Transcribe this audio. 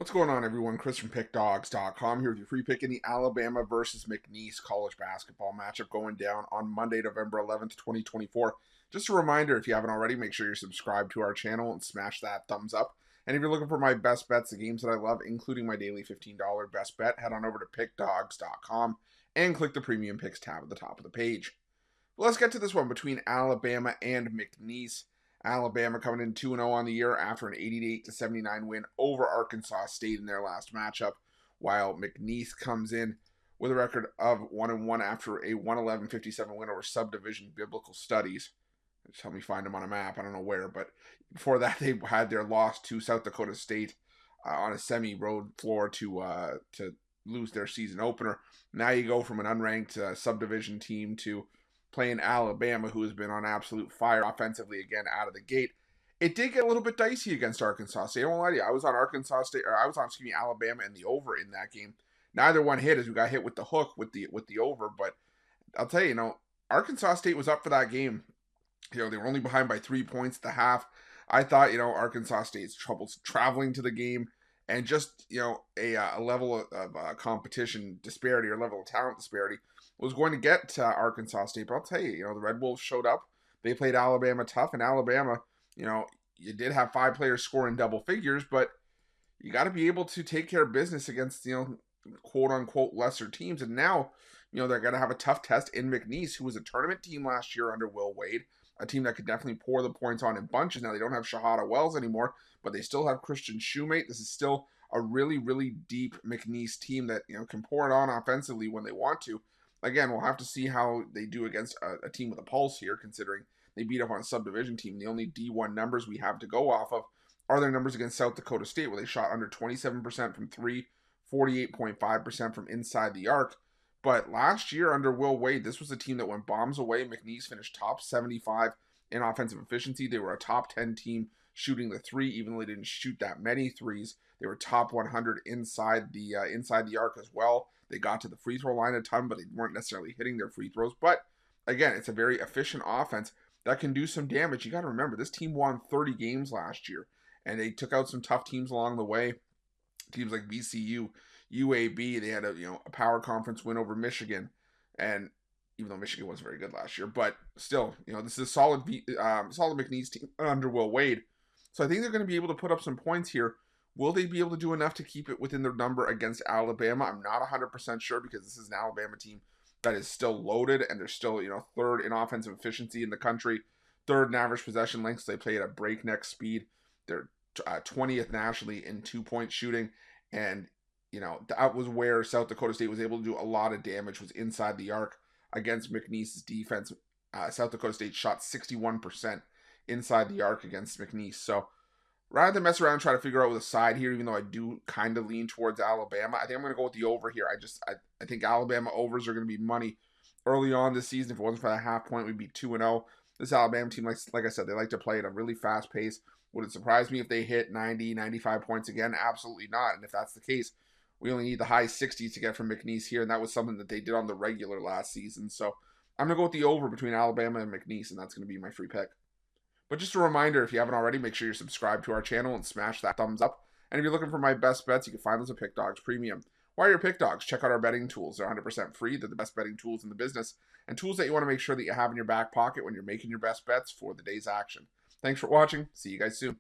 What's going on, everyone? Chris from Pickdawgz.com here with your free pick in the Alabama versus Mcneese college basketball matchup going down on Monday, November 11th, 2024. Just a reminder, if you haven't already, make sure you're subscribed to our channel and smash that thumbs up. And if you're looking for my best bets, the games that I love, including my daily $15 best bet, head on over to Pickdawgz.com and click the Premium Picks tab at the top of the page. Well, let's get to this one between Alabama and Mcneese. Alabama coming in 2-0 on the year after an 88-79 win over Arkansas State in their last matchup, while Mcneese comes in with a record of 1-1 after a 111-57 win over Subdivision Biblical Studies. Just help me find them on a map. I don't know where, but before that they had their loss to South Dakota State on a semi-road floor to lose their season opener. Now you go from an unranked Subdivision team to playing Alabama, who has been on absolute fire offensively again out of the gate. It did get a little bit dicey against Arkansas State. I won't lie to you. I was on Alabama and the over in that game. Neither one hit as we got hit with the hook with the over. But I'll tell you, Arkansas State was up for that game. They were only behind by 3 points at the half. I thought, Arkansas State's troubles traveling to the game and just, a level of competition disparity or level of talent disparity was going to get to Arkansas State. But I'll tell you, the Red Wolves showed up. They played Alabama tough, and Alabama, you did have 5 players scoring double figures, but you got to be able to take care of business against, quote unquote lesser teams. And now, they're going to have a tough test in Mcneese, who was a tournament team last year under Will Wade, a team that could definitely pour the points on in bunches. Now they don't have Shahada Wells anymore, but they still have Christian Shoemate. This is still a really, really deep Mcneese team that, can pour it on offensively when they want to. Again, we'll have to see how they do against a team with a pulse here, considering they beat up on a subdivision team. The only D1 numbers we have to go off of are their numbers against South Dakota State, where they shot under 27% from 3, 48.5% from inside the arc. But last year under Will Wade, this was a team that went bombs away. Mcneese finished top 75 in offensive efficiency. They were a top 10 team shooting the three, even though they didn't shoot that many threes. They were top 100 inside the arc as well. They got to the free throw line a ton, but they weren't necessarily hitting their free throws. But again, it's a very efficient offense that can do some damage. You got to remember, this team won 30 games last year, and they took out some tough teams along the way. Teams like VCU, UAB, they had a power conference win over Michigan, and even though Michigan wasn't very good last year, but still, this is a solid Mcneese team under Will Wade. So I think they're going to be able to put up some points here. Will they be able to do enough to keep it within their number against Alabama? I'm not 100% sure, because this is an Alabama team that is still loaded, and they're still, third in offensive efficiency in the country, third in average possession lengths. They play at a breakneck speed. They're 20th nationally in 2-point shooting, and that was where South Dakota State was able to do a lot of damage, was inside the arc against Mcneese's defense. South Dakota State shot 61% inside the arc against Mcneese. So rather than mess around and try to figure out with a side here, even though I do kind of lean towards Alabama, I think I'm going to go with the over here. I think Alabama overs are going to be money early on this season. If it wasn't for that half point, we'd be 2-0. This Alabama team, like I said, they like to play at a really fast pace. Would it surprise me if they hit 90, 95 points again? Absolutely not. And if that's the case, we only need the high 60s to get from Mcneese here, and that was something that they did on the regular last season. So I'm going to go with the over between Alabama and Mcneese, and that's going to be my free pick. But just a reminder, if you haven't already, make sure you're subscribed to our channel and smash that thumbs up. And if you're looking for my best bets, you can find those at Pick Dawgz Premium. While you're Pick Dawgz, check out our betting tools. They're 100% free. They're the best betting tools in the business, and tools that you want to make sure that you have in your back pocket when you're making your best bets for the day's action. Thanks for watching. See you guys soon.